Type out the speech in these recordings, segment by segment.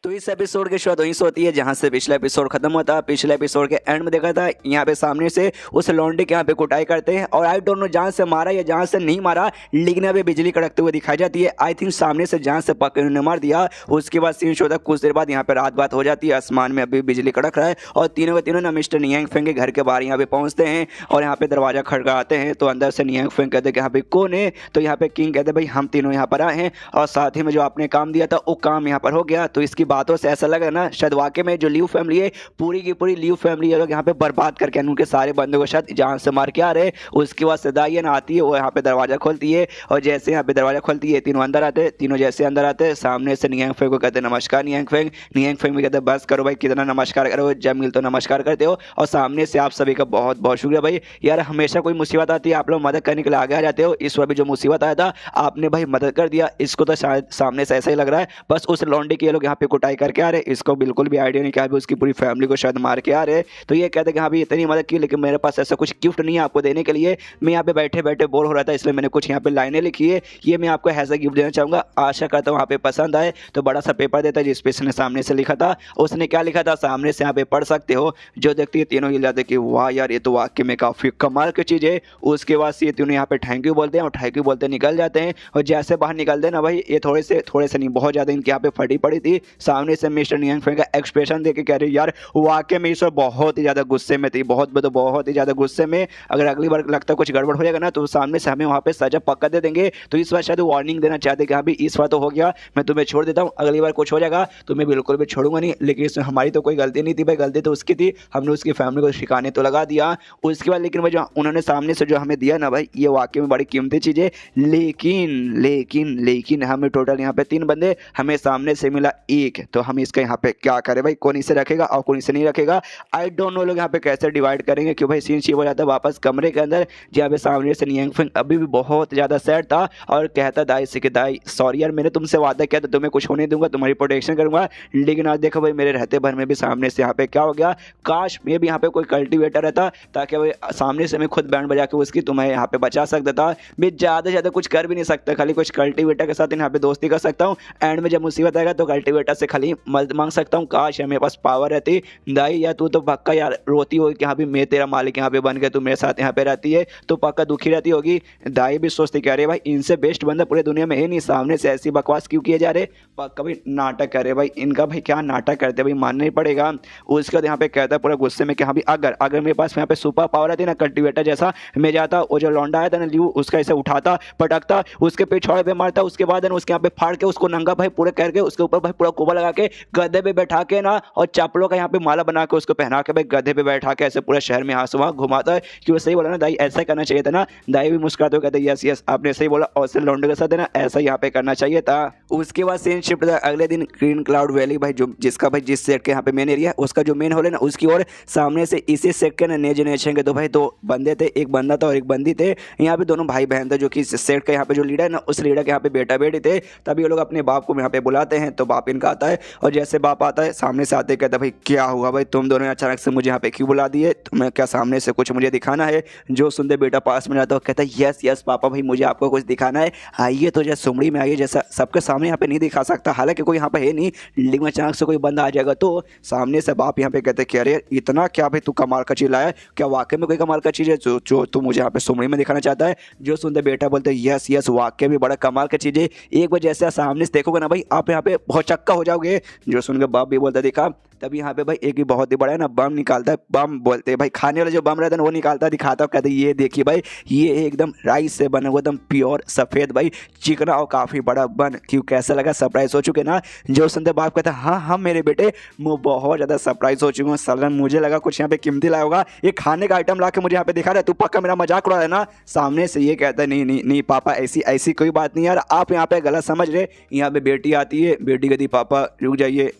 तो इस एपिसोड की शुरुआत वहीं से होती है जहां से पिछला एपिसोड खत्म होता है। पिछले एपिसोड के एंड में देखा था यहाँ पे सामने से उस लौंडे के यहाँ पे कुटाई करते हैं और आई डोंट नो जहां से मारा या जहां से नहीं मारा, लेकिन अभी बिजली कड़कते हुए दिखाई जाती है। आई थिंक सामने से जहां से पकड़ ने मार दिया। उसके बाद सीन शो था, कुछ देर बाद यहाँ पे रात बात हो जाती है। आसमान में अभी बिजली कड़क रहा है और तीनों के तीनों ना मिस्टर नियांग फेंग के घर के बाहर यहाँ पे पहुंचते हैं और यहाँ पे दरवाजा खड़काते हैं। तो अंदर से नियांग फेंग कहते हैं कि यहाँ पे कौन है। तो यहाँ पे किंग कहते हैं भाई हम तीनों यहाँ पर आए हैं और साथ ही में जो आपने काम दिया था वो काम यहाँ पर हो गया। तो इसकी बातों से ऐसा लगा ना शायद वाकई में जो लियू फैमिली है पूरी की पूरी लियू फैमिली लोग यहाँ पे बर्बाद करके उनके सारे बंदों को शायद जान से मार के आ रहे। उसके बाद सदाई ना आती है, वो यहाँ पे दरवाजा खोलती है और जैसे यहाँ पे दरवाजा खोलती है तीनों अंदर आते हैं। तीनों जैसे अंदर आते हैं सामने से नियांग फेंग को कहते हैं नमस्कार नियांग फेंग। नियांग फेंग भी कहते हैं बस करो भाई, कितना नमस्कार करो, जब मिल तो नमस्कार करते हो और सामने से आप सभी का बहुत बहुत शुक्रिया भाई। यार हमेशा कोई मुसीबत आती है आप लोग मदद करने के लिए आगे आ जाते हो। इस बार भी जो मुसीबत आया था आपने भाई मदद कर दिया। इसको तो शायद सामने से ऐसा ही लग रहा है बस उस लौंडे के लोग यहाँ पे कुटाई करके आ रहे। इसको बिल्कुल भी आइडिया नहीं कि अभी उसकी पूरी फैमिली को शायद मार के आ रहे। तो ये कहते हैं कि हाँ भी इतनी मदद की लेकिन मेरे पास ऐसा कुछ गिफ्ट नहीं है आपको देने के लिए। मैं यहाँ पे बैठे बैठे बोर हो रहा था इसलिए मैंने कुछ यहाँ पे लाइनें लिखी है, ये मैं आपको ऐसा गिफ्ट देना चाहूँगा। आशा करता हूँ वहाँ पे पसंद आए। तो बड़ा सा पेपर देता है जिसपे इसने सामने से लिखा था। उसने क्या लिखा था सामने से यहाँ पे पढ़ सकते हो। जो देखती है तीनों ये जाते कि वाह यार ये तो वाकई में काफ़ी कमाल की चीज़ है। उसके बाद से ये तीनों यहाँ पे थैंक यू बोलते हैं और थैंक यू बोलते निकल जाते हैं। और जैसे बाहर निकलते हैं ना भाई ये थोड़े से नहीं बहुत ज़्यादा इनके यहाँ पे फटी पड़ी थी। सामने से मिस्टर नियांग फेंग का एक्सप्रेशन देख के कह रही यार वाकई में इस बहुत ही ज़्यादा गुस्से में थी, बहुत ही ज़्यादा गुस्से में। अगर अगली बार लगता है कुछ गड़बड़ हो जाएगा ना तो सामने से हमें वहाँ पे सजा पक्का दे देंगे। तो इस बार शायद वार्निंग देना चाहते कि अभी इस बार तो हो गया, मैं तुम्हें छोड़ देता हूँ, अगली बार कुछ हो जाएगा तो मैं बिल्कुल भी छोड़ूंगा नहीं। लेकिन इसमें हमारी तो कोई गलती नहीं थी भाई, गलती तो उसकी थी, हमने उसकी फैमिली को शिकाने तो लगा दिया। उसके बाद लेकिन भाई जो उन्होंने सामने से जो हमें दिया ना भाई ये वाकई में बड़ी कीमती चीज़ है। लेकिन हमें टोटल यहाँ पे 3 बंदे, हमें सामने से मिला 1। तो हम इसका यहाँ पे क्या करें भाई, कौन इसे रखेगा और कौन इसे नहीं रखेगा। आई डोंट नो लोग यहाँ पे कैसे डिवाइड करेंगे क्यों भाई सीन हो जाता है वापस कमरे के अंदर जहाँ पे सामने से नियांग फेंग अभी भी बहुत ज़्यादा सैड था और कहता दाई से कि दाई सॉरी यार मैंने तुमसे वादा किया था तुम्हें कुछ होने दूंगा, तुम्हारी प्रोटेक्शन करूंगा, लेकिन आज देखो भाई मेरे रहते भर में भी सामने से यहाँ पे क्या हो गया। काश मैं भी यहाँ पे कोई कल्टिवेटर रहता ताकि भाई सामने से मैं खुद बैंड बजा के उसकी तुम्हें यहाँ पे बचा सकता था। मैं ज़्यादा से ज़्यादा कुछ कर भी नहीं सकता, खाली कुछ कल्टिवेटर के साथ यहाँ पे दोस्ती कर सकता हूँ। एंड में जब मुसीबत आएगा तो कल्टिवेटर से खाली मदद मांग सकता हूँ। काश मेरे पास पावर रहती दाई, या तू तो पक्का यार रोती होगी कि हाँ भी मैं तेरा मालिक यहाँ पे बन गया, तू मेरे साथ यहाँ पे रहती है तो पक्का दुखी रहती होगी। दाई भी सोचती कह रहे भाई इनसे बेस्ट बंदा पूरे दुनिया में है नहीं, सामने से ऐसी बकवास क्यों किए जा रहे, पक्का भाई नाटक करे भाई इनका भाई क्या नाटक करते भाई मानना ही पड़ेगा। उसके बाद यहाँ पे कहता है पूरा गुस्से में कि हाँ भी अगर मेरे पास यहाँ पे सुपर पावर आती ना कल्टिवेटर जैसा, मैं जाता वो जो लौंडा आया था ना लियू उसका ऐसे उठाता पटकता उसके पे छोड़े पे मारता, उसके बाद उसके यहाँ पे फाड़ के उसको नंगा भाई पूरे करके उसके ऊपर भाई पूरा कोबा लगा के गधे पे बैठा के ना और चप्पलों का यहाँ पे माला बना के उसको पहना के भाई गधे पे बैठा के ऐसे पूरे शहर में यहाँ से वहाँ घुमाता है। कि वो सही बोला ना दाई, ऐसा करना चाहिए था ना। दाई भी मुस्कुराते हुए कहते यस यस आपने सही बोला और से लौंडे के साथ है ना ऐसा यहाँ पे करना चाहिए था। उसके बाद सीन शिफ्ट था अगले दिन ग्रीन क्लाउड वैली भाई जो जिसका भाई जिस सेट के यहाँ पे मेन एरिया उसका जो मेन हॉल है ना उसकी ओर सामने से इसी सेट के ना नए जनरेशन के तो भाई 2 बंदे थे, एक बंदा था और एक बंदी थे। यहाँ पे दोनों भाई बहन थे जो कि सेट का यहाँ पे जो लीडर है ना उस लीडर के यहाँ पे बेटा बेटी थे। तभी ये लोग अपने बाप को यहाँ पे बुलाते हैं तो बाप इनका आता है और जैसे बाप आता है सामने से आते कहता भाई क्या हुआ भाई तुम दोनों अचानक से मुझे यहाँ पे क्यों बुला दिए, तुम्हें क्या सामने से कुछ मुझे दिखाना है। जो सुनते बेटा पास में जाता है कहता है यस यस पापा भाई मुझे आपको कुछ दिखाना है, आइए तो जैसे सुमड़ी में आइए, जैसा सबके सामने यहाँ पे नहीं दिखा सकता हालांकि कोई यहाँ पे है नहीं, लेकिन अचानक से कोई बंदा आ जाएगा। तो सामने से बाप यहाँ पे कहते कि अरे इतना क्या भाई तू कमाल का चीज लाया, क्या वाकई में कोई कमाल का चीज़ है जो तू मुझे यहाँ पे सुमड़ी में दिखाना चाहता है। जो सुनते बेटा बोलते यस यस वाकई में बड़ा कमाल का चीज़ है, एक बार जैसे सामने से देखोगे ना भाई आप यहाँ पे बहुत चक्का हो जाओगे। जो सुन के बाप भी बोलता दिखा। तभी यहाँ पे भाई एक भी बहुत ही बड़ा है ना बम निकालता है, बम बोलते हैं भाई खाने वाला जो बम रहता है ना वो निकालता दिखाता है, कहते ये देखिए भाई ये एकदम राइस से बना हुआ एकदम प्योर सफ़ेद भाई चिकना और काफ़ी बड़ा बन। क्यों कैसा लगा, सरप्राइज हो चुके ना। जो सुनते बाप कहता है हाँ हाँ मेरे बेटे मैं बहुत ज़्यादा सरप्राइज हो चुका हूँ, सालन मुझे लगा कुछ यहाँ पे कीमती लाया होगा, ये खाने का आइटम ला के मुझे यहाँ पे दिखा रहा है, तू पक्का मेरा मजाक उड़ा रहा है ना। सामने से ये कहता है नहीं नहीं नहीं पापा ऐसी कोई बात नहीं यार, आप यहाँ पे गलत समझ रहे। यहाँ पे बेटी आती है, बेटी कहती पापा रुक जाइए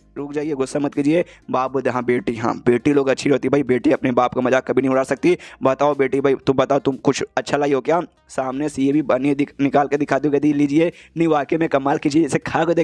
गुस्सा मत कीजिए। बाप बोलते हाँ बेटी लोग अच्छी होती भाई, बेटी अपने बाप का मजाक कभी नहीं उड़ा सकती। बताओ बेटी भाई तुम बताओ तुम कुछ अच्छा लाई हो क्या। सामने से ये भी बनी निकाल के दिखा दो, कहती लीजिए नहीं वाकई में कमाल कीजिए, इसे खा के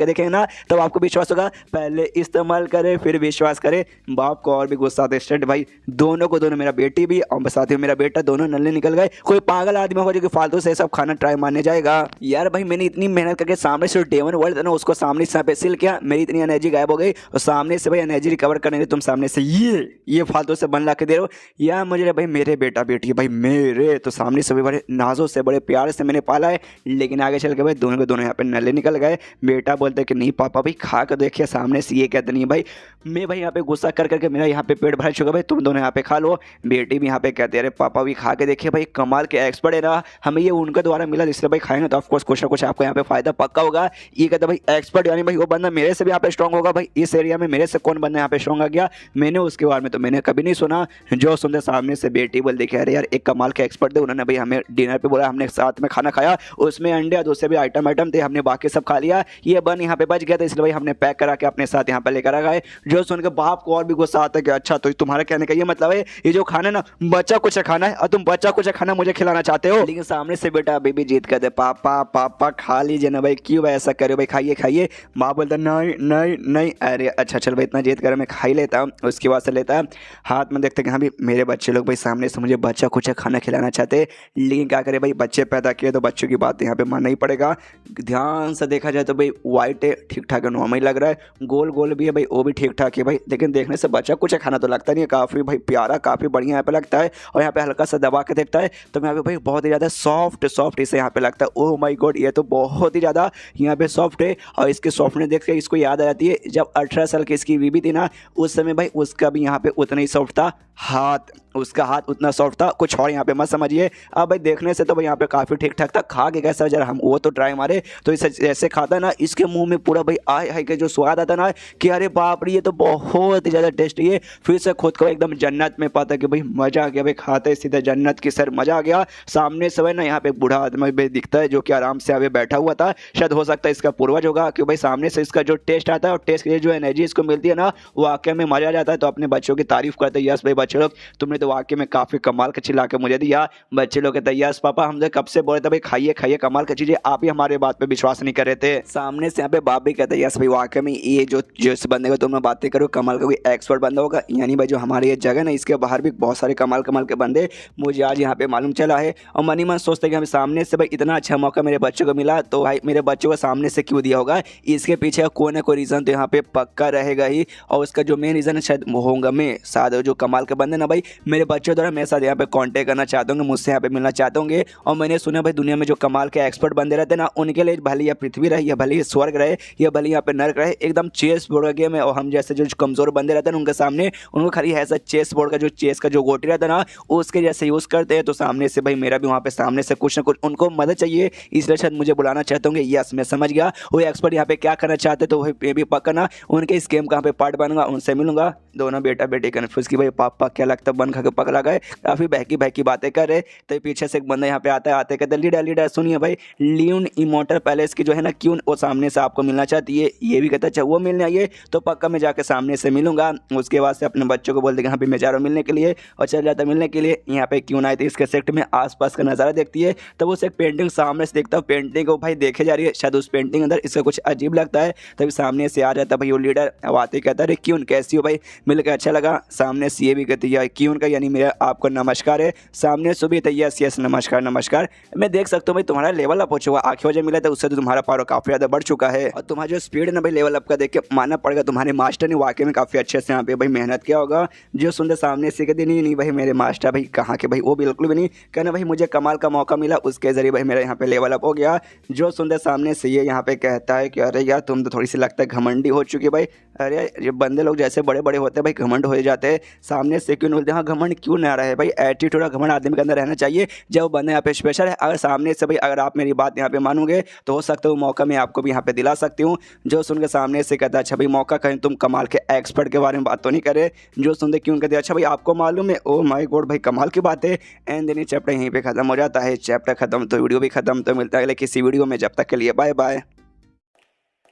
देखिए ना तब आपको विश्वास होगा, पहले इस्तेमाल करे फिर विश्वास करे। बाप को और भी गुस्सा आता है स्टेट भाई दोनों को, दोनों मेरा बेटी भी और साथ ही मेरा बेटा दोनों नल्ले निकल गए। कोई पागल आदमी होगा जो कि फालतू से सब खाना ट्राई मारने जाएगा। यार भाई मैंने इतनी मेहनत करके सामने से डेमन वर्ल्ड था ना उसको सामने से पे सिल किया, मेरी इतनी एनर्जी गायब हो गई और सामने से भाई एनर्जी रिकवर करने के तुम सामने से ये फालतू से बन ला के दे रहे हो। या मुझे भाई मेरे बेटा बेटी भाई मेरे तो सामने से भी बड़े नाजों से बड़े प्यार से मैंने पाला है, लेकिन आगे चल के भाई दोनों के दोनों यहाँ पे नले निकल गए। बेटा बोलते कि नहीं पापा भाई खा कर देखिए, सामने से ये कहते नहीं भाई मैं भाई यहाँ पे गुस्सा कर करके मेरा यहाँ पे पेट भर चुका भाई, तुम दोनों यहाँ पे खा लो। बेटी भी यहाँ पे कहते अरे पापा भी खा के देखिए भाई कमाल के एक्सपर्ट है ना, हमें ये उनके द्वारा मिला, इसलिए भाई खाएंगे तो ऑफकोर्स कुछ ना कुछ आपको यहाँ पे फायदा पक्का होगा। ये कहता भाई एक्सपर्ट यानी भाई वो बंदा मेरे से भी यहाँ पे स्ट्रॉन्ग होगा भाई, इस एरिया में मेरे से कौन बंदा यहाँ पे स्ट्रॉन्ग आ गया, मैंने उसके बारे में तो मैंने कभी नहीं सुना। जो सुनते सामने से बेटी बोल देखिए अरे यार एक कमाल के एक्सपर्ट थे, उन्होंने भाई हमें डिनर पे बोला, हमने साथ में खाना खाया, उसमें अंडे दूसरे भी आइटम थे, हमने बाकी सब खा लिया, ये बन यहाँ पे बच गया था इसलिए भाई हमने पैक करा के अपने साथ यहाँ पे लेकर आ गए। जो सुन के बाप को और भी गुस्सा आता है कि अच्छा तो तुम्हारे कहने का ये मतलब है ये जो खाना ना बच्चा कुछ खाना है और तुम बच्चा कुछ खाना मुझे खिलाना चाहते हो। लेकिन सामने से बेटा अभी भी जीत कर दे, पापा पापा खा लीजिए ना भाई, क्यों ऐसा करे भाई, खाइए खाइए। माँ बोलता नहीं नहीं नहीं, अरे अच्छा चल भाई इतना जीत कर मैं खा ही लेता हूँ। उसके बाद से लेता है हाथ में, देखते कि हाँ भी मेरे बच्चे लोग भाई सामने से मुझे बच्चा कुछ खाना खिलाना चाहते, लेकिन क्या करे भाई बच्चे पैदा किए तो बच्चों की बात यहाँ पे मानना ही पड़ेगा। ध्यान से देखा जाए तो भाई वाइट है ठीक ठाक है, नॉर्मल लग रहा है, गोल गोल भी है भाई वो भी ठीक ठाक है भाई, लेकिन देखने से बच्चा कुछ खाना तो लगता नहीं है, काफ़ी भाई प्यारा काफ़ी बढ़िया यहाँ पे लगता है। और यहाँ पे हल्का सा दबा के देखता है तो यहाँ पे भाई बहुत ही ज़्यादा सॉफ्ट इसे यहाँ पे लगता है, ओह माय गॉड ये तो बहुत ही ज़्यादा यहाँ पे सॉफ्ट है। और इसके सॉफ्टनेस देख के इसको याद आ जाती है जब 18 साल की इसकी बीबी थी ना, उस समय भाई उसका भी यहाँ पे उतना ही सॉफ्ट था हाथ, उसका हाथ उतना सॉफ्ट था, कुछ और यहाँ पे मत समझिए। अब भाई देखने से तो भाई यहाँ पे काफ़ी ठीक ठाक था, खा के कैसा जरा हम वो तो ट्राई मारे तो इसे जैसे खाता ना इसके मुंह में पूरा भाई आय हाय के जो स्वाद आता ना कि अरे बाप रे ये तो बहुत ही ज़्यादा टेस्टी है। फिर से खुद को एकदम जन्नत में पाता कि भाई मज़ा आ गया भाई, खाते सीधे जन्नत की सर मज़ा आ गया। सामने से ना यहाँ पे एक बूढ़ा आदमी भी दिखता है जो कि आराम से अभी बैठा हुआ था, शायद हो सकता है इसका पूर्वज होगा, क्योंकि भाई सामने से इसका जो टेस्ट आता है और टेस्ट की जो एनर्जी इसको मिलती है ना वाकई में मज़ा आ जाता है। तो अपने बच्चों की तारीफ करते हैं, यस भाई बच्चे लोग तुमने तो वाकई में काफ़ी कमाल का चिल्ला के मुझे दिया। बच्चे लोग कहते हैं यस पापा हम तो कब से बोल रहे थे भाई खाइए खाइए कमाल की चीज़ें, आप ही हमारे बात पे विश्वास नहीं कर रहे थे। सामने से यहाँ पे बाप भी कहते हैं यस भाई वाकई में ये जो जिस बंदे को तुम बातें करो कमाल का कोई एक्सपर्ट बंदा होगा, यानी भाई जो हमारी ये जगह ना इसके बाहर भी बहुत सारे कमाल कमाल के बंदे मुझे आज यहाँ पे मालूम चला है। और मनी मन सोचते कि हमें सामने से भाई इतना अच्छा मौका मेरे बच्चों को मिला तो भाई मेरे बच्चों को सामने से क्यों दिया होगा, इसके पीछे कोई ना कोई रीज़न तो यहाँ पे पक्का रहेगा ही। और उसका जो मेन रीज़न है शायद होगा मैं साथ जो कमाल के बंदे ना भाई मेरे बच्चों द्वारा मेरे साथ यहाँ पे कॉन्टेक्ट करना चाहते होंगे, मुझसे यहाँ पे मिलना चाहते होंगे। और मैंने सुना भाई दुनिया में जो कमाल के एक्सपर्ट बंदे रहते हैं ना उनके लिए भले या पृथ्वी रहे या भले स्वर्ग रहे या भले यहाँ पे नर्क रहे, एकदम चेस बोर्ड का गेम है। और हम जैसे जो कमज़ोर बंदे रहते हैं उनके सामने उनको खाली ऐसा चेस बोर्ड का जो चेस का जो गोटी रहता है ना उसके जैसे यूज़ करते हैं। तो सामने से भाई मेरा भी वहाँ पे सामने से कुछ ना कुछ उनको मदद चाहिए, इसलिए शायद मुझे बुलाना चाहते होंगे। यस मैं समझ गया वो एक्सपर्ट यहाँ पे क्या करना चाहते, तो वही भी पक्का ना उनके इस गेम का यहाँ पे पार्ट बनूंगा, उनसे मिलूंगा। दोनों बेटा बेटी कन्फ्यूज की भाई पापा क्या लगता है बन खा के पकड़ा गए, काफ़ी बहकी बहकी बातें कर रहे। तो पीछे से एक बंदा यहाँ पे आता है, आते कहते लीडर लीडर सुनिए भाई लियोन इमॉर्टल पैलेस की जो है ना क्यों वो सामने से आपको मिलना चाहती है। ये भी कहता है अच्छा वो मिलने आइए तो पक्का मैं जाकर सामने से मिलूंगा। उसके बाद से अपने बच्चों को बोल देगा यहाँ पे मैं जा रहा हूँ मिलने के लिए और चल जाता मिलने के लिए। यहाँ पे क्यों आए थे इसके सेक्ट में आसपास का नज़ारा देखती है तब उसे एक पेंटिंग सामने से देखता हूँ, पेंटिंग को भाई देखे जा रही है, शायद उस पेंटिंग अंदर इसका कुछ अजीब लगता है। तभी सामने से आ जाता भाई वो लीडर, आते कहता है अरे क्यों कैसी हो भाई, मिलकर अच्छा लगा। सामने से ये भी कहती है क्यों का यानी मेरा आपको नमस्कार है। सामने से भी यस यस नमस्कार नमस्कार, मैं देख सकता हूँ भाई तुम्हारा लेवल अप हो चुका, आखिर वजह मिला था उससे तो तुम्हारा पावर काफ़ी ज़्यादा बढ़ चुका है। और तुम्हारा जो स्पीड है ना भाई लेवल अप का देख के मानना पड़ेगा तुम्हारे मास्टर ने वाकई में काफ़ी अच्छे से यहाँ पे भाई मेहनत किया होगा। जो सुनते सामने से कहते नहीं नहीं भाई मेरे मास्टर भाई कहाँ के भाई, वो बिल्कुल भी नहीं कहना भाई मुझे कमाल का मौका मिला उसके ज़रिए भाई मेरा यहाँ पे लेवल अप हो गया। जो सुनते सामने से ये यहाँ पे कहता है कि अरे यार तुम तो थोड़ी सी लगता है घमंडी हो चुकी भाई, अरे ये बंदे लोग जैसे बड़े बड़े होते हैं भाई घमंड हो जाते हैं। सामने से क्यों बोलते हैं हाँ घमंड क्यों ना रहे भाई, एटीट्यूड और घमंड आदमी के अंदर रहना चाहिए जब बंदे यहाँ पे स्पेशल है। अगर सामने से भाई अगर आप मेरी बात यहाँ पे मानोगे तो हो सकता है वो मौका मैं आपको भी यहाँ पे दिला सकती हूँ। जो सुन के सामने से कहता है अच्छा भाई मौका कहीं तुम कमाल के एक्सपर्ट के बारे में बात तो नहीं करे। जो सुनते क्यों कहते अच्छा भाई आपको मालूम है, ओ माय गॉड भाई कमाल की बात है। एंड देन चैप्टर यहीं पे खत्म हो जाता है। चैप्टर खत्म तो वीडियो भी खत्म, तो मिलता है अगले किसी वीडियो में, जब तक के लिए बाय बाय।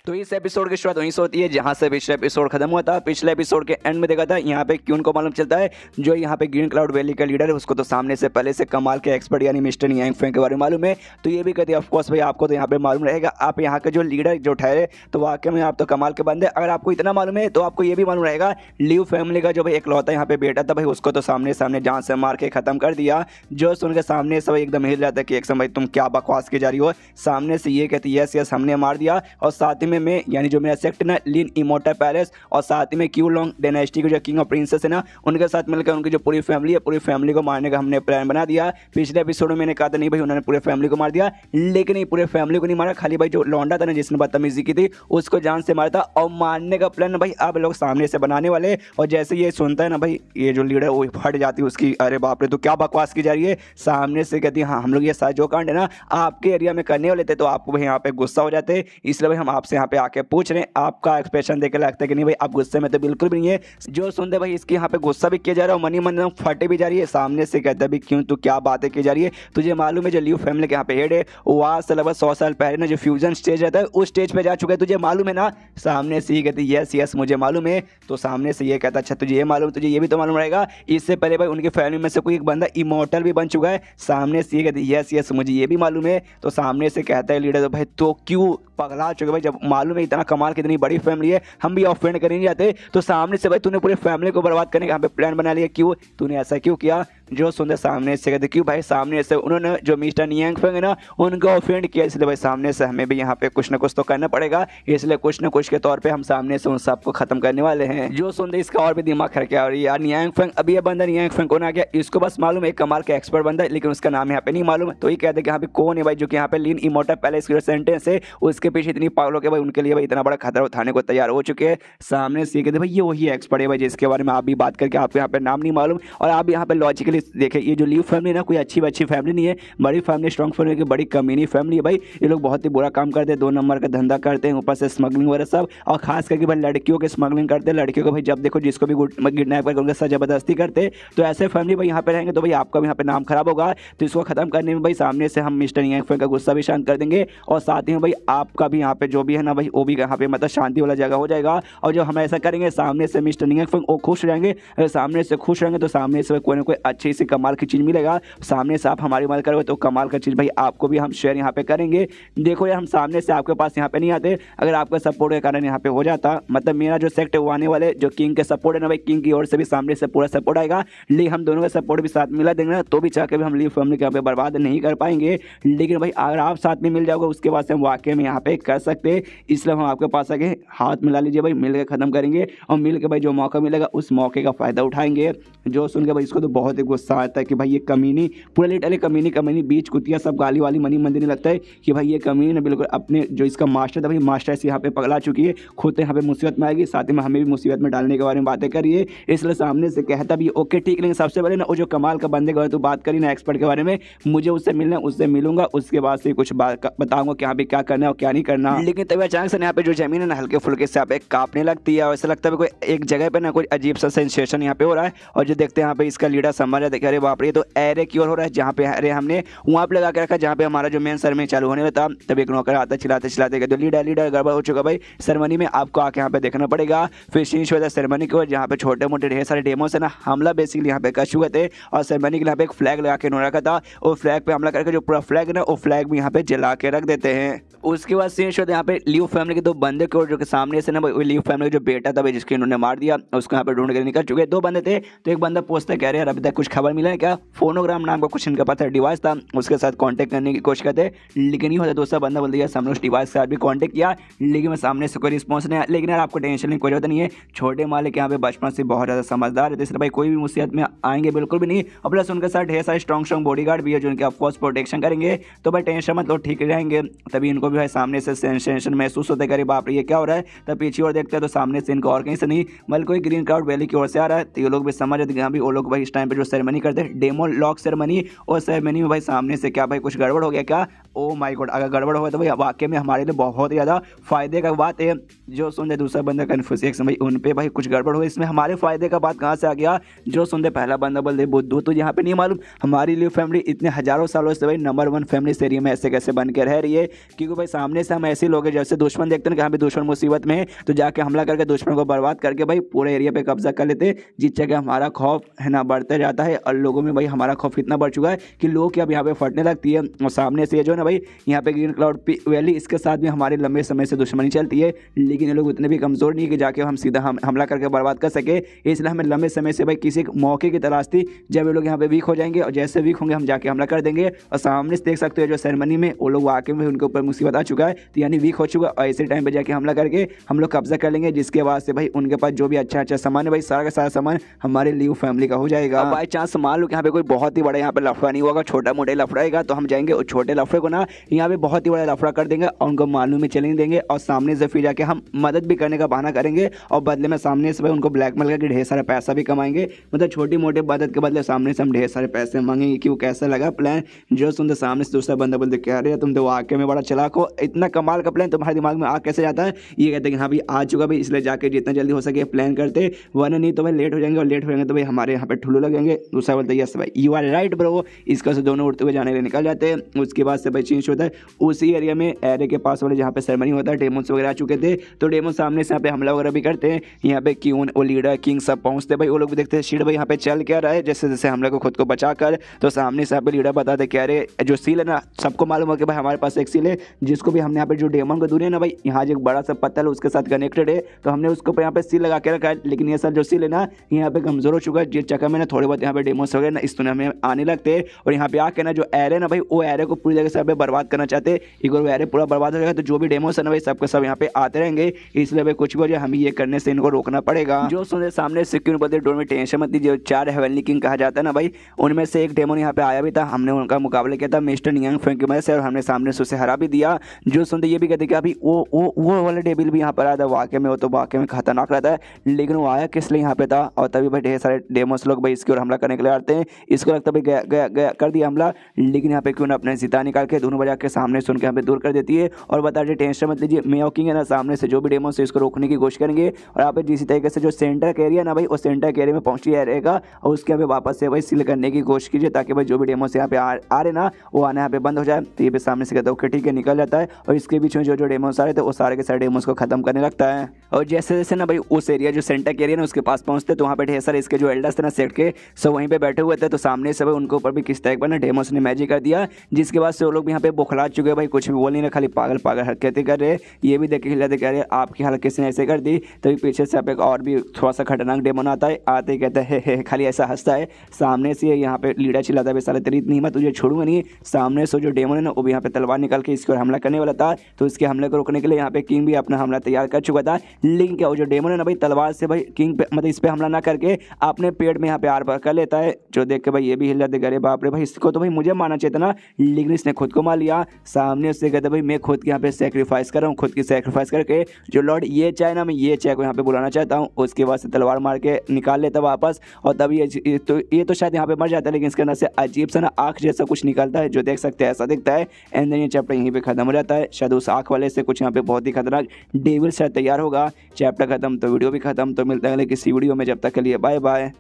तो इस एपिसोड की शुरुआत वहीं से होती है जहां से पिछले एपिसोड खत्म हुआ था। पिछले एपिसोड के एंड में देखा था यहाँ पे क्यों को मालूम चलता है जो यहाँ पे ग्रीन क्लाउड वैली का लीडर है उसको तो सामने से पहले से कमाल के एक्सपर्ट यानी मिस्टर यांग फेंग के बारे में मालूम है। तो ये भी कहते हैं ऑफकोर्स भाई आपको तो यहाँ पे मालूम रहेगा, आप यहाँ के जो लीडर जो ठहरे तो वाकई में आप तो कमाल के बंदे। अगर आपको इतना मालूम है तो आपको ये भी मालूम रहेगा लिव फैमिली का जो भाई इकलौता यहाँ पे बेटा था भाई उसको तो सामने सामने जान से मार के खत्म कर दिया। जो सुन के सामने से भाई एकदम हिल जाता है कि एक समय तुम क्या बकवास की जा रही हो। सामने से ये कहती है यस यस हमने मार दिया और साथ ही में यानी जो मेरा सेक्ट ना लिन इमोर्टल पैलेस और साथ ही में क्यू लॉन्ग डायनेस्टी के जो किंग ऑफ प्रिंसेस है ना उनके साथ मिलकर उनकी जो पूरी फैमिली है पूरी फैमिली को मारने का हमने प्लान बना दिया। पिछले एपिसोड में मैंने कहा था नहीं भाई उन्होंने पूरे फैमिली को मार दिया, लेकिन ये पूरे फैमिली को नहीं मारा, खाली भाई जो लौंडा था ना जिसने बदतमीजी की थी उसको जान से मारा था। और मारने का प्लान भाई अब लोग सामने से बनाने वाले। और जैसे ये सुनता है ना भाई ये जो लीडर वो फट जाती है उसकी, अरे बाप रे तो क्या बकवास की जा रही है। सामने से कहती है हाँ हम लोग ये सारा जो कांड है ना आपके एरिया में करने वाले थे, तो आपको भाई यहाँ पे गुस्सा हो जाते, इसलिए भाई हम आपसे यहाँ पे आके पूछ रहे हैं। आपका एक्सप्रेशन देख के लगता है कि नहीं भाई आप गुस्से में तो बिल्कुल भी नहीं है। जो सुनते भाई इसके यहाँ पे गुस्सा भी किया जा रहा है और मनी मन फटे भी जा रही है। सामने से कहता है भी क्यों तू क्या बातें की जा रही है, तुझे मालूम है जो लियू फैमिली के यहाँ पे हेड है वो आज से लगभग 100 साल पहले ना जो फ्यूजन स्टेज रहता है उस स्टेज पे जा चुका है, तुझे मालूम है ना। सामने से ये कहती है यस यस मुझे मालूम है। तो सामने से ये कहता अच्छा तुझे ये मालूम, तुझे ये भी तो मालूम रहेगा इससे पहले भाई उनकी फैमिली में से कोई एक बंदा इमोर्टल भी बन चुका है। सामने से ये कहती है यस यस मुझे ये भी मालूम है। तो सामने से कहता है लीडर तो भाई तो क्यों पगला चुके भाई, जब मालूम है इतना कमाल कितनी बड़ी फैमिली है हम भी ऑफेंड कर नहीं जाते। तो सामने से भाई तूने पूरे फैमिली को बर्बाद करने का यहाँ पे प्लान बना लिया, क्यों तूने ऐसा क्यों किया। जो सुनते सामने से कहते क्यों भाई, सामने से उन्होंने जो मिस्टर नियांग फेंग है ना उनको ऑफेंड किया, इसलिए भाई सामने से हमें भी यहाँ पे कुछ ना कुछ तो करना पड़ेगा, इसलिए कुछ ना कुछ के तौर पे हम सामने से उन सबको खत्म करने वाले हैं। जो सुनते इसका और भी दिमाग खड़का है और यार नियांग फेंग अभी ये बंदा नियांग फेंग कौन आ गया, इसको बस मालूम है एक कमाल का एक्सपर्ट बंदा है लेकिन उसका नाम यहाँ पे नहीं मालूम। तो ये कहते हैं कि यहाँ पे कौन है भाई जो कि यहाँ पे लिन इमोर्टल पैलेस की सेंटेंस है उसके पीछे इतनी पागलों के भाई उनके लिए भाई इतना बड़ा खतरा उठाने को तैयार हो चुके हैं। सामने से कहते भाई ये वही एक्सपर्ट है भाई जिसके बारे में आप भी बात करके आपको यहाँ पे नाम नहीं मालूम। और आप यहाँ पे लॉजिकली देखें ये जो लियू फैमिली ना कोई अच्छी फैमिली नहीं है, बड़ी फैमिली स्ट्रॉन्ग फैमिली की बड़ी कमीनी फैमिली है भाई। ये लोग बहुत ही बुरा काम करते हैं, 2 नंबर का धंधा करते हैं, ऊपर से स्मगलिंग वगैरह सब, और खास करके भाई लड़कियों के स्मगलिंग करते हैं। लड़कियों को भाई जब देखो जिसको भी किडनैप करके उनके साथ जबरदस्ती करते, तो ऐसे फैमिली भाई यहाँ पे रहेंगे तो भाई आपका भी यहाँ पे नाम खराब होगा। तो इसको खत्म करने में भाई सामने से हम मिस्टर नियांग फेंग का गुस्सा भी शांत कर देंगे और साथ ही में भाई आपका भी यहाँ पे जो भी है ना भाई वो भी यहाँ पे मतलब शांति वाला जगह हो जाएगा। और जो हम ऐसा करेंगे सामने से मिस्टर नियांग फेंग वो खुश रहेंगे, अगर सामने से खुश रहेंगे तो सामने से कोई ना कोई अच्छी सी कमाल की चीज़ मिलेगा। सामने से आप हमारी मदद करोगे तो कमाल का चीज़ भाई आपको भी हम शेयर यहाँ पे करेंगे। देखो यार हम सामने से आपके पास यहाँ पे नहीं आते, अगर आपका सपोर्ट के कारण यहाँ पे हो जाता, मतलब मेरा जो सेक्ट है वो आने वाले जो किंग के सपोर्ट है ना भाई किंग की ओर से भी सामने से पूरा सपोर्ट आएगा, लेकिन हम दोनों का सपोर्ट भी साथ मिला देंगे ना तो भी चाह के भी हम लियू फैमिली के यहाँ पे बर्बाद नहीं कर पाएंगे। लेकिन भाई अगर आप साथ में मिल जाओगे उसके बाद से हम वाकई में यहाँ पे कर सकते, इसलिए हम आपके पास आके हाथ मिला लीजिए भाई, मिल के खत्म करेंगे और मिल के भाई जो मौका मिलेगा उस मौके का फ़ायदा उठाएंगे। जो सुन के भाई इसको तो बहुत ही गुस्सा आता है कि भाई ये कमीनी पूरे लिटरली कमीनी बीच कुतिया सब गाली वाली मनी मंदिर लगता है कि भाई ये कमीनी बिल्कुल अपने जो इसका मास्टर था भाई मास्टर से यहाँ पे पगला चुकी है, खुद यहाँ पे मुसीबत में आएगी, साथ ही में हमें भी मुसीबत में डालने के बारे में बातें करिए। इसलिए सामने से कहता भी ओके ठीक, लेकिन सबसे पहले ना वो जो कमाल का बंदे के बारे में तू बात करी ना एक्सपर्ट के बारे में, मुझे उससे मिलना, उससे मिलूंगा, उसके बाद से कुछ बात बताऊंगा कि यहाँ पे क्या करना है और क्या नहीं करना। लेकिन तभी अचानक से यहाँ पे जो जमीन है ना हल्के फुल्के से यहाँ पे कांपने लगती है और ऐसा लगता है कोई एक जगह पे ना कोई अजीब सा सेंसेशन यहाँ पे हो रहा है। और जो देखते हैं यहाँ पे इसका लीडर समझ रहा है, अरे बाप रे तो एरे की ओर हो रहा है जहाँ पे अरे हमने वहाँ पे लगा के रखा जहाँ पे हमारा जो मेन सेरेमनी चालू होने वाला था। तब एक नौकर आता चिल्लाते चिल्लाते तो लीडर गड़बड़ हो चुका भाई, सेरेमनी में आपको आके यहाँ पे देखना पड़ेगा। फिर शीश हुआ सेरेमनी की ओर जहाँ पे छोटे मोटे ढेर सारे डेमोस है ना हमला बेसिकली यहाँ पे कर चुके थे और सेरेमनी के लिए यहाँ पे एक फ्लैग लगा के उन्होंने रखा था, और फ्लैग पे हमला करके जो पूरा फ्लैग है ना वो फ्लैग भी यहाँ पे जला के रख देते हैं। उसके बाद सीन होता है यहाँ पे लियू फैमिली के 2 बंदे की ओर जो कि सामने से ना लियू फैमिली का जो बेटा था भाई जिसके इन्होंने मार दिया उसको यहाँ पे ढूंढ के निकल चुके 2 बंदे थे। तो एक बंदा पूछता कह रहे यार अभी तक कुछ खबर मिला है क्या, फोनोग्राम नाम का कुछ इनके पास डिवाइस था, उसके साथ कॉन्टैक्ट करने की कोशिश करते लेकिन नहीं होता। दूसरा बंदा बोल दिया हमने उस डिवाइस के साथ भी कॉन्टैक्ट किया लेकिन मैं सामने से कोई रिस्पॉन्स नहीं आया। लेकिन यार आपको टेंशन नहीं कोई जरूरत नहीं है, छोटे मालिक यहाँ पे बचपन से बहुत ज़्यादा समझदार है, इसलिए भाई कोई भी मुसीबत में आएंगे बिल्कुल भी नहीं। और प्लस उनके साथ ढेर सारे स्ट्रॉन्ग बॉडीगार्ड भी है जो उनके ऑफकोर्स प्रोटेक्शन करेंगे, तो भाई टेंशन मत लो ठीक रहेंगे। तभी इनको भी भाई सामने से सेंसेशन महसूस होते करे बाप रे ये क्या हो रहा है। तब पीछे और देखते हैं तो सामने से इनको और कहीं से नहीं बल्कि कोई ग्रीन क्राउड वैली की ओर से आ रहा है। तो ये लोग भी समझ रहे थे यहाँ भी वो लोग भाई इस टाइम पे जो सेरेमनी करते हैं डेमो लॉक सेरेमनी, और सेरेमनी में भाई सामने से क्या भाई कुछ गड़बड़ हो गया क्या, ओ माय गॉड अगर गड़बड़ हो गया तो भाई वाकई में हमारे लिए बहुत ही ज़्यादा फायदे का बात है। जो सुनते दूसरा बंदा कन्फ्यूज भाई उन पे भाई कुछ गड़बड़ हो, इसमें हमारे फायदे का बात कहाँ से आ गया। जो सुनते पहला बंदा बोल दे बुद्धू तो यहाँ पे नहीं मालूम हमारी लियू फैमिली इतने हजारों सालों से भाई नंबर 1 फैमिली इस एरिया में ऐसे कैसे बन के रह रही है, क्योंकि भाई सामने से हम ऐसे लोग हैं जैसे दुश्मन देखते हैं कि हाँ भी दुश्मन मुसीबत में है तो जाके हमला करके दुश्मन को बर्बाद करके भाई पूरे एरिया पे कब्जा कर लेते, जिससे कि हमारा खौफ है ना बढ़ते जाता है है और लोगों में भाई हमारा खौफ इतना बढ़ चुका है कि लोग अब यहाँ पे फटने लगती है। और सामने से ये जो है ना भाई यहाँ पे ग्रीन क्लाउड वैली, इसके साथ भी हमारे लंबे समय से दुश्मनी चलती है, लेकिन ये लोग उतने भी कमज़ोर नहीं कि जाके हम सीधा हमला करके बर्बाद कर सके। इसलिए हमें लंबे समय से भाई किसी मौके की तलाश थी जब ये लोग यहाँ पे वीक हो जाएंगे, और जैसे वीक होंगे हम जाके हमला कर देंगे। और सामने से देख सकते हो जो सेरेमनी में वो लोग वाकई में उनके ऊपर मुसीबत आ चुका है, तो यानी वीक हो चुका है, और ऐसे टाइम पे जाके हमला करके हम लोग कब्जा कर लेंगे, जिसके बाद से भाई उनके पास जो भी अच्छा सामान है भाई सारा का सारा सामान हमारे लियो फैमिली का हो जाएगा। बाई चांस मान लो यहाँ पे कोई बहुत ही बड़ा यहाँ पे लफड़ा नहीं होगा, छोटा मोटा लफड़ा आएगा, तो हम जाएंगे उस छोटे लफड़े को ना यहाँ पे बहुत ही बड़ा लफड़ा कर देंगे और उनको मालूम में चलने देंगे, और सामने से फिर जाके हम मदद भी करने का बहाना करेंगे, और बदले में सामने से भाई उनको ब्लैकमेल करके ढेर सारा पैसा भी कमाएंगे। मतलब छोटी मोटे मदद के बदले सामने से हम ढेर सारे पैसे मांगेंगे। कि वो कैसा लगा प्लान? जो सुनते सामने से दूसरा बंदा बोलते कह रहे तुम तो वाकई में बड़ा चालाक हो, इतना कमाल का प्लान तुम्हारे दिमाग में आ कैसे जाता है? ये कहते हैं कि हाँ भाई आ चुका भाई, इसलिए जाके जितना जल्दी हो सके प्लान करते, वरना नहीं तो भाई लेट हो जाएंगे, और लेट हो जाएंगे तो भाई हमारे यहाँ पे ठुल्लू लगेंगे। दूसरा बोलते यस भाई यू आर राइट ब्रो। इसका से दोनों उड़ते हुए जाने के लिए निकल जाते हैं। उसके बाद से भाई चेंज होता है उसी एरिया में, एरिया के पास वाले जहाँ पे सेरेमनी होता है, डेमोन्स वगैरह आ चुके थे, तो डेमोन सामने से यहाँ पे हमला वगैरह भी करते हैं। यहाँ पे क्यून वो लीडर किंग सब पहुँचते भाई, वो लोग भी देखते हैं शीड भाई यहाँ पे चल क्या रहा है, जैसे जैसे हमले को खुद को बचा कर। तो सामने से यहाँ पे लीडर बताते कह रहे जो सील है ना, सबको मालूम है कि भाई हमारे पास एक सील है, जिसको भी हमने यहाँ पे जो डेमन को दूरी है ना भाई, यहाँ जो एक बड़ा सा पत्थर है उसके साथ कनेक्टेड है, तो हमने उसको यहाँ पे सील लगा के रखा है। लेकिन ये सर जो सील है ना यहाँ पे कमजोर हो चुका है, जिस चक्कर में ना थोड़े बहुत यहाँ पे डेमोस वगैरह ना इस दुनिया में आने लगते हैं, और यहाँ पे आके ना जो एरे ना भाई वो एरे को पूरी जगह से यहाँ पे बर्बाद करना चाहते हैं। एक बार वो एरे पूरा बर्बाद हो जाएगा तो जो भी डेमोस है ना भाई सबके सब यहाँ पे आते रहेंगे, इसलिए भाई कुछ भी हो जाए हमें ये करने से इनको रोकना पड़ेगा। जो सुने सामने सिक्योर बोलते डोर में टेंशन मत दीजिए, 4 हेवनली किंग कहा जाता है ना भाई, उनमें से एक डेमोन यहाँ पे आया भी था, हमने उनका मुकाबला किया था मिस्टर नियांग फेंग की मदद से, और हमने सामने से उसे हरा भी दिया। जो सुनते ये भी कहते कि अभी वो वाला डेबिल भी यहाँ पर आया था, वाकई में वो तो वाकई में खतरनाक रहता है, लेकिन वो आया किस लिए यहाँ पे था? और तभी भाई ढेर सारे डेमोस लोग भाई इसकी ओर हमला करने के लिए आते हैं। इसको लगता है भाई गया कर दिया हमला, लेकिन यहाँ पे क्यों ना अपने सीता निकाल के दोनों बजा के सामने सुन के यहाँ पे दूर कर देती है, और बता दे टेंशन मत लीजिए, मैं किंग है ना सामने से जो भी डेमोस है इसको रोकने की कोशिश करेंगे। और यहाँ पे जिस तरीके से जो सेंटर का एरिया ना भाई, वो सेंटर के एरिया में पहुंची रहेगा, और उसके यहाँ पे वापस से भाई सील करने की कोशिश कीजिए, ताकि भाई जो भी डेमोस यहाँ पे आ रहे ना वो आने यहाँ पे बंद हो जाए। तो ये भी सामने से कहता है ओके ठीक है, निकल जाता है, और इसके बीच में जो डेमोस आ रहे थे वो सारे के सारे डेमोस को खत्म करने लगता है। और जैसे जैसे ना भाई उस एरिया जो सेंटर के एरिया ना उसके पास पहुंचते, तो वहाँ पे ढेर सारे इसके जो एल्डर्स थे ना सेट के सब वहीं पे बैठे हुए थे, तो सामने से भाई उनके ऊपर भी किस टाइप का ना डेमोस ने मैजिक कर दिया, जिसके बाद से वो लोग भी यहाँ पे बुखला चुके हैं भाई, कुछ भी बोल नहीं रहे, खाली पागल पागल हरकतें कर रहे। ये भी देख के खिलाते कह रहे आपकी हालत किसने ऐसे कर दी? तभी पीछे से आप एक और भी थोड़ा सा खतरनाक डेमोन आता है, आते ही कहता है खाली ऐसा हंसता है। सामने से यहाँ पे लीडर चिल्लाता है साले तेरी इतनी हिम्मत, तुझे छोड़ूंगा नहीं। सामने से जो डेमोन है ना वो भी यहाँ पे तलवार निकाल के इसके हमला करने वाला था, तो इसके हमले को रोकने के लिए यहाँ पे किंग भी अपना हमला तैयार कर चुका था। लेकिन क्या वो जो डेमोन है ना भाई तलवार से भाई किंग पे मतलब इस पे हमला ना करके अपने पेड़ में यहाँ पे आर पार कर लेता है, जो देख के भाई ये भी हिल जाते अरे बाप रे भाई इसको तो भाई मुझे मारना चाहिए था ना, लेकिन इसने खुद को मार लिया। सामने से कहते भाई मैं खुद के यहाँ पे सेक्रीफाइस कर रहा हूँ, खुद की सेक्रीफाइस करके जो लॉर्ड ये चाय ना मैं ये चाय को यहाँ पे बुलाना चाहता हूँ, उसके बाद से तलवार मार के निकाल लेता वापस, और तभी ये तो शायद यहाँ पे मर जाता है, लेकिन इसके अंदर से अजीब सा ना आँख जैसा कुछ निकलता है, जो देख सकते हैं ऐसा दिखता है। एंड देन ये चैप्टर यहीं पे खत्म हो जाता है। शायद उस आँख वाले से कुछ यहाँ पे बहुत ही खतरनाक डेविल शायद तैयार होगा। चैप्टर खत्म तो वीडियो भी खत्म, तो मिलता है अगले किसी वीडियो में, जब तक के लिए बाय बाय।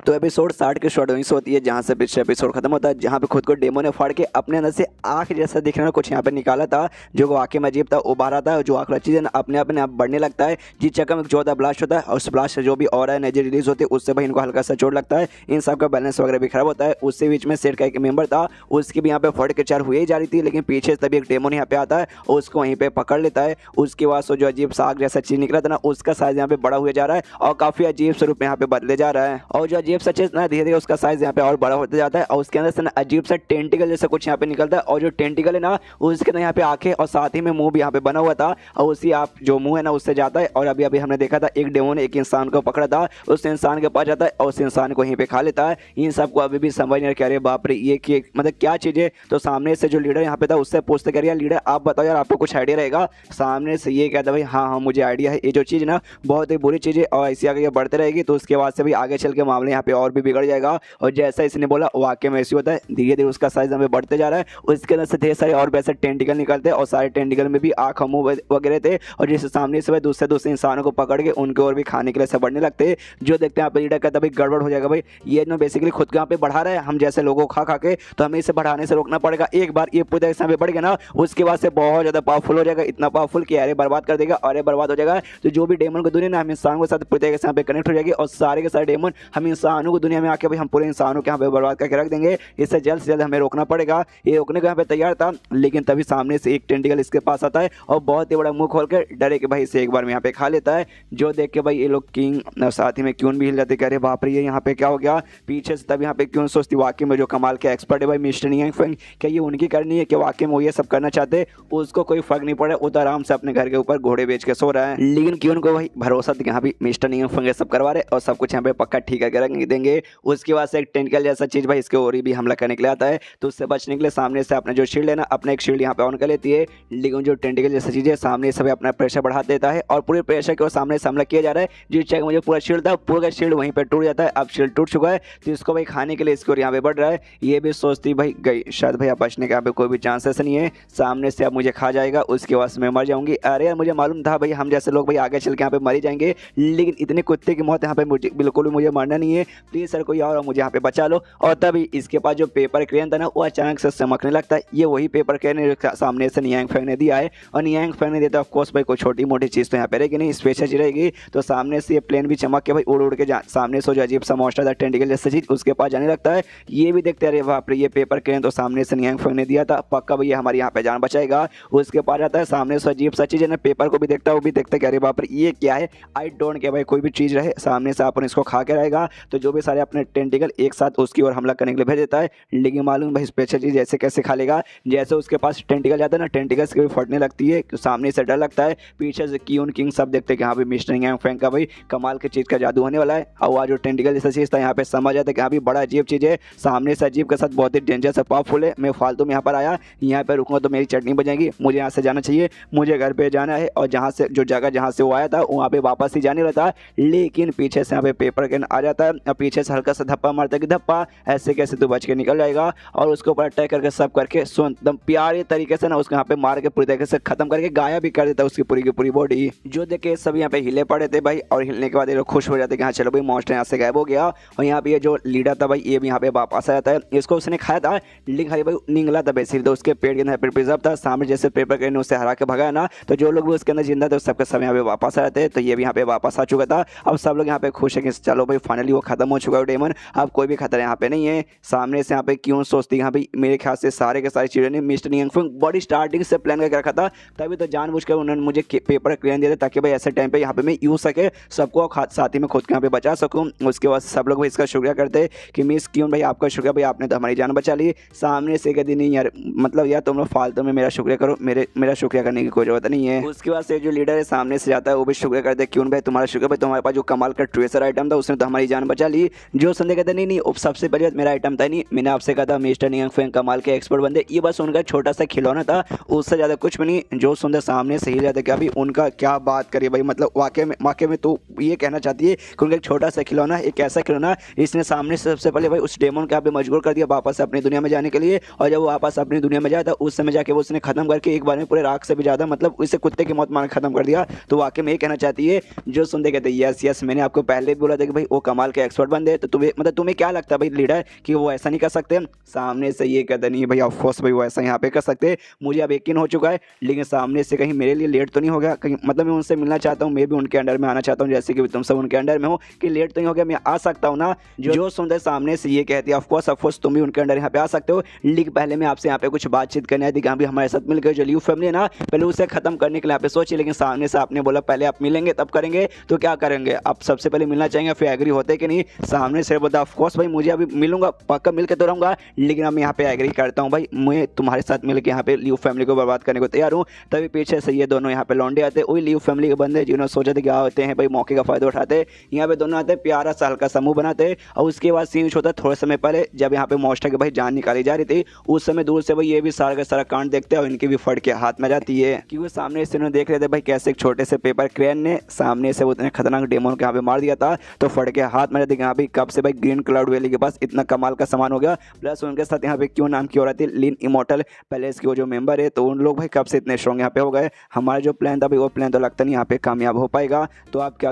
तो एपिसोड 60 की शॉर्ट वहीं से होती है जहाँ से पिछले एपिसोड खत्म होता है, जहाँ पे खुद को डेमो ने फाड़ के अपने अंदर से आँख जैसा दिखने वाला कुछ यहाँ पे निकाला था, जो वाकई में अजीब था, उबार आता है, जो आँख वाला चीज़ है ना अपने आप बढ़ने लगता है, जिस चक्कर में जोरदार ब्लास्ट होता है, और उस ब्लास्ट से जो भी और एनर्जी रिलीज होती है उससे भाई इनको हल्का सा चोट लगता है, इन सब का बैलेंस वगैरह भी खराब होता है। उससे बीच में सेट का एक मेंबर था, उसकी भी यहाँ पे फट के चार हुई ही जा रही थी, लेकिन पीछे से तभी एक डेमोन यहाँ पे आता है और उसको वहीं पे पकड़ लेता है। उसके बाद जो अजीब सा आग जैसा चीज निकला था ना उसका साइज यहाँ पे बड़ा हुआ जा रहा है, और काफी अजीब स्वरूप यहाँ पे बदले जा रहा है, और जो अजीब सा चीज ना धीरे उसका साइज यहाँ पे और बड़ा होता जाता है, और उसके अंदर से ना अजीब सा टेंटिकल जैसा कुछ यहाँ पे निकलता है, और जो टेंटिकल है ना उसके अंदर यहाँ पे आंखें और साथ ही में मुंह भी यहाँ पे बना हुआ था, और उसी आप जो मुंह है ना उससे जाता है। और अभी अभी हमने देखा था एक डेमोन एक इंसान को पकड़ा था, उस इंसान के पास जाता है और उस इंसान को यहीं पे खा लेता है। इन सबको अभी भी समझ नहीं आ रहा, बाप रे ये कि मतलब क्या चीज़ है। तो सामने से जो लीडर यहाँ पे था उससे पूछते कह रही है लीडर आप बताओ यार आपको कुछ आइडिया रहेगा। सामने से ये कहता भाई हाँ मुझे आइडिया है, ये जो चीज़ ना बहुत ही बुरी चीज़ है, और ऐसी आगे बढ़ते रहेगी तो उसके बाद से भी आगे चल के मामले यहाँ पे और भी बिगड़ जाएगा। और जैसा इसने बोला वाकई में ऐसे होता है, धीरे धीरे उसका साइज हमें बढ़ते जा रहा है, उसके अंदर से ढेर सारे और वैसे टेंटिकल निकलते हैं, और सारे टेंटिकल में भी आँख मुंह वगैरह थे, और जैसे सामने से दूसरे इंसानों को पकड़ के उनके और भी खाने के लिए सब बढ़ने लगते हैं। जो देखते हैं यहाँ पे लीडर कहता भाई गड़बड़ हो जाएगा भाई, ये ना बेसिकली खुद को यहाँ पे बढ़ा रहा है हम जैसे लोगों को खा के, तो हमें इसे बढ़ाने से रोकना पड़ेगा। एक बार ये पूरे यहाँ पे बढ़ गया ना उसके बाद से बहुत ज़्यादा पावरफुल हो जाएगा, इतना पावरफुल कि अरे बर्बाद कर देगा, अरे बर्बाद हो जाएगा। तो जो भी डेमन को दुनिया ना हम इंसान के साथ पूरे यहाँ पे कनेक्ट हो जाएगी, और सारे के सारे डेमन हम इंसान इंसानों को दुनिया में आके भाई हम पूरे इंसानों के यहाँ पे बर्बाद करके रख देंगे, इससे जल्द से जल्द हमें रोकना पड़ेगा। ये रोकने को यहाँ पे तैयार था, लेकिन तभी सामने से एक टेंटिकल इसके पास आता है और बहुत ही बड़ा मुंह खोल कर डरे कि भाई इसे एक बार में यहाँ पे खा लेता है। जो देख के भाई ये लोग किंग साथ ही में क्यून भी हिल जाते, कह रहे बाप रे ये यहाँ पे क्या हो गया पीछे से। तब यहाँ पे क्यून सोचती वाकई में जो कमाल के एक्सपर्ट है भाई मिस्टर नियांग फेंग, क्या ये उनकी करनी है कि वाकई में वो ये सब करना चाहते, उसको कोई फर्क नहीं पड़ा, वो तो आराम से अपने घर के ऊपर घोड़े बेच के सो रहा है। लेकिन क्यून को भाई भरोसा था कि यहाँ भी मिस्टर नियांग फेंग सब करवा रहे और सब कुछ यहाँ पे पक्का ठीक करके रख देंगे। उसके बाद से एक टेंटिकल जैसा चीज भाई इसके ओर भी हमला करने के लिए आता है, तो उससे बचने के लिए सामने से अपना जो शील्ड है ना, अपना एक शील्ड यहाँ पे ऑन कर लेती है। लेकिन जो टेंटिकल जैसा चीज है सामने से अपना प्रेशर बढ़ा देता है और पूरे प्रेशर के सामने से हमला किया जा रहा है। जिस जगह मुझे पूरा शील्ड था पूरा शील्ड वहीं पे टूट जाता है। अब शील्ड टूट चुका है तो इसको भाई खाने के लिए इसकी ओर यहाँ पे बढ़ रहा है। ये भी सोचती भाई गई शायद भैया बचने का यहाँ पे कोई भी चांसेस नहीं है, सामने से अब मुझे खा जाएगा, उसके बाद मैं मर जाऊंगी। अरे यार मुझे मालूम था भाई हम जैसे लोग भाई आगे चल के यहाँ पे मर ही जाएंगे, लेकिन इतने कुत्ते की मौत यहाँ पे मुझे बिल्कुल भी मुझे मरना नहीं है, प्लीज सर कोई और मुझे यहाँ पे बचा लो। और तभी इसके पास जो पेपर क्रेन था ना वो अचानक से चमकने लगता है। ये वही पेपर क्रेन सामने से नियांग फेंग ने दिया है और नियांग फेंग ने दिया ऑफकोर्स भाई कोई छोटी मोटी चीज़ तो यहाँ पे रहेगी नहीं, स्पेशल चीज रहेगी। तो सामने से ये प्लेन भी चमक के भाई उड़ उड़ के सामने से जो अजीब सा मॉन्स्टर था टेंटिकल जैसा चीज उसके पास जाने लगता है। ये भी देखते अरे बाप रे ये पेपर क्रेन तो सामने से नियांग फेंग ने दिया था, पक्का भाई हमारी यहाँ पे जान बचाएगा। उसके पास जाता है सामने से अजीब सा चीज है ना, पेपर को भी देखता है, वो भी देखता है कि अरे बाप रे ये क्या है। आई डोंट केयर भाई कोई भी चीज रहे सामने से अपन इसको खा के रहेगा। तो जो भी सारे अपने टेंटिकल एक साथ उसकी ओर हमला करने के लिए भेज देता है। लेकिन मालूम भाई स्पेशल चीज ऐसे कैसे खा लेगा, जैसे उसके पास टेंटिकल जाता है ना टेंटिकल्स की भी फटने लगती है, सामने से डर लगता है, पीछे से क्यून किंग सब देखते हैं कि हाँ भाई मिस्टर नियांग फेंग का भाई कमाल की चीज का जादू होने वाला है। और वह जो टेंटिकल जैसा चीज था यहाँ पे समझ आता है कि हाँ भी बड़ा अजीब चीज है, सामने से अजीब के साथ बहुत ही डेंजरस पावरफुल है। मैं फालतू में यहाँ पर आया, यहाँ पे रुकूंगा तो मेरी चटनी बजाएगी, मुझे यहाँ से जाना चाहिए, मुझे घर पे जाना है। और जहाँ से जो जगह जहाँ से वो आया था वहाँ पे वापस ही जाने रहता। लेकिन पीछे से यहाँ पे पेपर कैन आ जाता है और पीछे से हल्का सा धप्पा मारता है कि धप्पा ऐसे कैसे तू बच के निकल जाएगा, और उसके ऊपर अटैक करके सब करके एकदम प्यारे तरीके से ना उसको यहाँ पे मार के पूरी तरीके से खत्म करके गायब भी कर देता है उसकी पूरी की पूरी बॉडी। जो देखे सब यहाँ पे हिले पड़े थे भाई, और हिलने के बाद ये लोग खुश हो जाते कि हाँ चलो भाई मॉन्स्टर यहाँ से गायब हो गया। और यहाँ पे ये जो लीडर था भाई ये भी यहाँ पे वापस आ जाता है, इसको उसने खाया था लेकिन खाली भाई निगला था बेसिकली, तो उसके पेट के अंदर प्रिजर्व था। सामने जैसे पेपर क्रेन ने उससे हरा के भगाया ना, तो जो लोग भी उसके अंदर जिंदा थे सबके सब यहाँ पे वापस आ जाते हैं। तो ये भी यहाँ पे वापस आ चुका था। अब सब लोग यहाँ पे खुश है कि चलो भाई फाइनली वो खत्म हो चुका है डेमन, अब कोई भी खतरा यहाँ पे नहीं है। सामने से यहाँ पे क्यों सोचती है भाई मेरे ख्याल से सारे के सारे चीज़ों ने मिस्टर नियांग फेंग बड़ी स्टार्टिंग से प्लान करके रखा था, तभी तो जानबूझकर उन्होंने मुझे पेपर क्रेन दिया था ताकि भाई ऐसे टाइम पे यहाँ पे मैं यूज सके सबको, साथ ही में खुद के यहाँ पे बचा सकूँ। उसके बाद सब लोग भाई इसका शुक्रिया करते कि मिस क्यों भाई आपका शुक्रिया भाई, आपने तो हमारी जान बचा ली। सामने से कहती नहीं यार मतलब यार तुम लोग फालतू में मेरा शुक्रिया करो, मेरा शुक्रिया करने की कोई जरूरत नहीं है। उसके बाद से जो लीडर है सामने से जाता है वो भी शुक्रिया करते हैं क्यों भाई तुम्हारा शुक्रिया भाई, तुम्हारे पास जो कमाल का ट्रेसर आइटम था उसने तो हमारी जान बचा ली। जो संदेह कहते नहीं सबसे पहले मेरा आइटम था नहीं, मैंने आपसे कहा था मिस्टर नियांग फेंग कमाल के एक्सपर्ट बंदे, ये बस उनका छोटा सा खिलौना था, उससे ज़्यादा कुछ भी नहीं। जो सुंदर सामने से ही जाता क्या अभी उनका क्या बात करिए भाई, मतलब वाकई में तो ये कहना चाहती है कि उनका एक छोटा सा खिलौना, एक ऐसा खिलौना इसने सामने से सबसे पहले भाई उस डेमन को यहाँ पे मजबूर कर दिया वापस अपनी दुनिया में जाने के लिए। और जब वो वापस अपनी दुनिया में जाता उस समय जाके वो उसने खत्म करके एक बार में पूरे राख से भी ज़्यादा मतलब उससे कुत्ते की मौत मार खत्म कर दिया। तो वाकई में ये कहना चाहती है जो सुनते कहते यस मैंने आपको पहले भी बोला था कि भाई वो कमाल के एक्सपर्ट बंदे, तो तुम्हें क्या लगता है भाई लीडर कि वो ऐसा नहीं कर सकते। सामने से ये कहते नहीं भाई ऑफकोर्स भाई वो ऐसा यहाँ पे कर सकते, मुझे अब यकीन हो चुका है। लेकिन सामने से कहीं मेरे लिए लेट तो नहीं हो गया, कहीं मतलब मैं उनसे मिलना चाहता हूँ, मैं भी उनके अंडर में आना चाहता हूँ जैसे कि तुम सब उनके अंडर में हो, कि लेट तो नहीं हो गया, मैं आ सकता हूँ ना। जो सुंदर सामने से ये कहती है ऑफकोर्स तुम भी उनके अंडर यहाँ पे आ सकते हो, लेकिन पहले मैं आपसे यहाँ पे कुछ बातचीत करने आई थी कि हमारे साथ मिलकर जो लियू फैमिली है ना पहले उसे खत्म करने के लिए यहाँ पे सोचिए। लेकिन सामने से आपने बोला पहले आप मिलेंगे तब करेंगे, तो क्या करेंगे आप सबसे पहले मिलना चाहेंगे, फिर एग्री होते कि नहीं। सामने से बोलता ऑफकोर्स भाई मुझे अभी मिलूंगा, पक्का मिलकर तो रहूंगा, लेकिन अब मैं यहाँ पे एग्री करता हूँ भाई, मैं तुम्हारे साथ मिलकर यहाँ पे लियू फैमिली को बर्बाद करने को तैयार हूँ। तभी पीछे से ये दोनों यहाँ पे लौंडे आते, वही लियू फैमिली के बंदे जिन्होंने सोचा था क्या होते हैं भाई मौके का फायदा उठाते। यहाँ पे दोनों आते प्यारा सा हल्का समूह बनाते, और उसके बाद सीन होता है थोड़े समय पहले जब यहाँ पे मॉन्स्टर के भाई जान निकाली जा रही थी, उस समय दूर से भाई ये भी सारा का सारा कांड देखते हैं और इनकी भी फट के हाथ में जाती है, क्योंकि सामने से उन्होंने देख रहे थे भाई कैसे एक छोटे से पेपर क्रेन ने सामने से उतने खतरनाक डेमन को यहाँ पे मार दिया था, तो फट के हाथ में यहाँ पे कब से भाई ग्रीन क्लाउड वैली के पास इतना कमाल का सामान हो गया। प्लस उनके साथ यहाँ पे क्यों नाम की हो रही थी लिन इमोर्टल पैलेस की वो जो मेंबर है, तो उन लोग भाई कब से इतने स्ट्रॉन्ग यहाँ पे हो गए। हमारा जो प्लान था भाई वो प्लान तो लगता नहीं यहाँ पे कामयाब हो पाएगा, तो आप क्या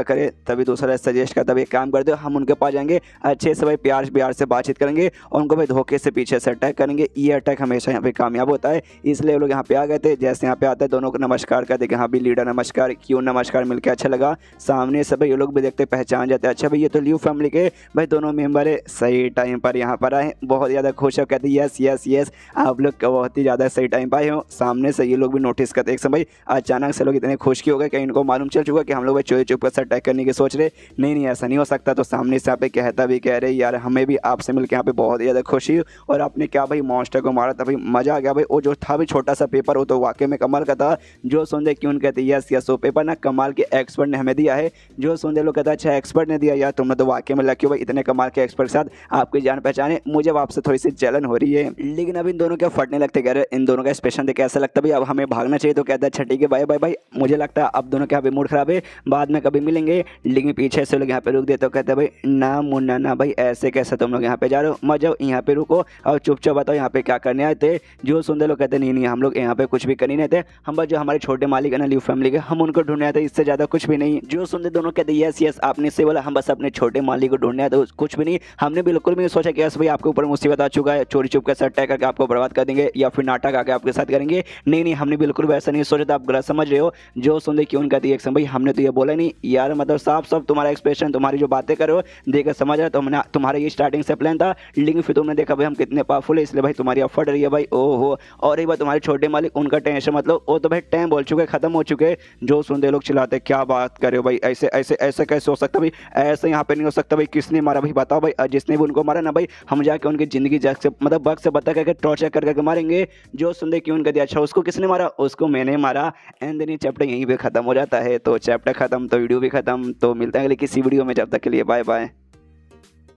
करें। तभी दूसरा सजेस्ट करता भाई काम कर दो, हम उनके पास जाएंगे अच्छे से भाई प्यार से बातचीत करेंगे और उनको भाई धोखे से पीछे से अटैक करेंगे। ये अटैक हमेशा यहाँ पे कामयाब होता है, इसलिए लोग यहाँ पे आ गए थे। जैसे यहाँ पे आते हैं दोनों को नमस्कार करते कि हाँ भी लीडर नमस्कार, क्यों नमस्कार मिलकर अच्छा लगा। सामने से भाई ये लोग भी देखते पहचान जाते कहते हैं अच्छा भाई ये तो लियो फैमिली के भाई दोनों मेंबर है, सही टाइम पर यहाँ पर आए, बहुत ज़्यादा खुश है। कहते हैं यस यस यस आप लोग बहुत ही ज़्यादा सही टाइम पर आए हो। सामने से ये लोग भी नोटिस करते एक समय अचानक से लोग इतने खुश क्यों हो गए, कहीं इनको मालूम चल चुका कि हम लोग भाई चोरी चुप कर अटैक करने की सोच रहे, नहीं ऐसा नहीं हो सकता। तो सामने से यहाँ पे कहता भी कह रहे यार हमें भी आपसे मिलकर यहाँ पे बहुत ही ज़्यादा खुशी, और आपने क्या भाई मॉन्स्टर को मारा था भाई, मज़ा आ गया भाई। वो जो था भी छोटा सा पेपर वो तो वाकई में कमाल का था। जो सुनते क्यों कहते यस यस वो पेपर ना कमाल के एक्सपर्ट ने हमें दिया है। जो सुनते लोग कहता अच्छा एक्सपर्ट ने दिया यार, तुमने तो वाकई में लकी हो भाई, इतने कमाल के एक्सपर्ट के साथ आपकी जान पहचाने, मुझे आपसे थोड़ी सी जलन हो रही है। लेकिन अब इन दोनों के फटने लगते कह रहे इन दोनों का एक्सप्रेशन देख कैसा लगता है भाई, अब हमें भागना चाहिए। तो कहता है अच्छा ठीक है बाय बाय भाई, मुझे लगता है अब दोनों के यहाँ पे मूड खराब है, बाद में कभी मिलेंगे। लेकिन पीछे से लोग यहाँ पे रुक देते, तो कहते हैं भाई ना मुन्ना ना भाई ऐसे कैसे तुम लोग यहाँ पे जा रहे हो, मत जाओ यहाँ पे रुको और चुपचाप बताओ यहाँ पे क्या करने आए थे। जो सुनते लोग कहते नहीं नहीं हम लोग यहाँ पे कुछ भी कर नहीं थे, हम बस जो हमारे छोटे मालिक है ना लियो फैमिली के, हम उनको ढूंढने आए थे, इससे ज़्यादा कुछ भी नहीं। जो सुनते दोनों कहते यस यस आपने इससे बोला, हम बस अपने छोटे मालिक को ढूंढने आए थे, कुछ भी नहीं। हमने बिल्कुल भी नहीं सोचा कि यस भाई आपके ऊपर मुसीबत आ चुका है, चोरी चुप कर अटैक करके आपको बर्बाद कर देंगे या फिर नाटक आके आपके साथ करेंगे, नहीं नहीं हमने बिल्कुल भी ऐसा नहीं सोचा था, आप गलत समझ रहे हो। जो सुनते क्यों कहती है भाई हमने तो ये बोला नहीं यार, मतलब साफ साफ तुम्हारा एक्सप्रेशन तुम्हारी जो बातें करो देखकर समझ रहा है तुम्हारा ये स्टार्टिंग से प्लान था, लेकिन फिर तुमने देखा भाई हम कितने पावरफुल है, इसलिए भाई तुम्हारी अफर्ट रही है भाई। ओहो और एक बार तुम्हारे छोटे मालिक उनका टेंशन मतलब वो तो भाई टाइम बोल चुके खत्म हो चुके। जो सुनते लोग चिल्लाते क्या बात करे भाई, ऐसे ऐसे ऐसे कैसे हो सकता भाई, ऐसे यहाँ पे नहीं हो सकता भाई, किसने मारा भाई बताओ भाई, जिसने भी उनको मारा ना भाई हम जाके उनकी जिंदगी जग से मतलब बग से बता करके टॉर्चर कर करके मारेंगे। जो सुनते क्यों उनका दिया अच्छा उसको किसने मारा, उसको मैंने मारा। एंड देन ये चैप्टर यहीं पे खत्म हो जाता है। तो चैप्टर खत्म तो वीडियो भी खत्म। तो मिलता है अगले किसी वीडियो में, जब तक के लिए बाय बाय।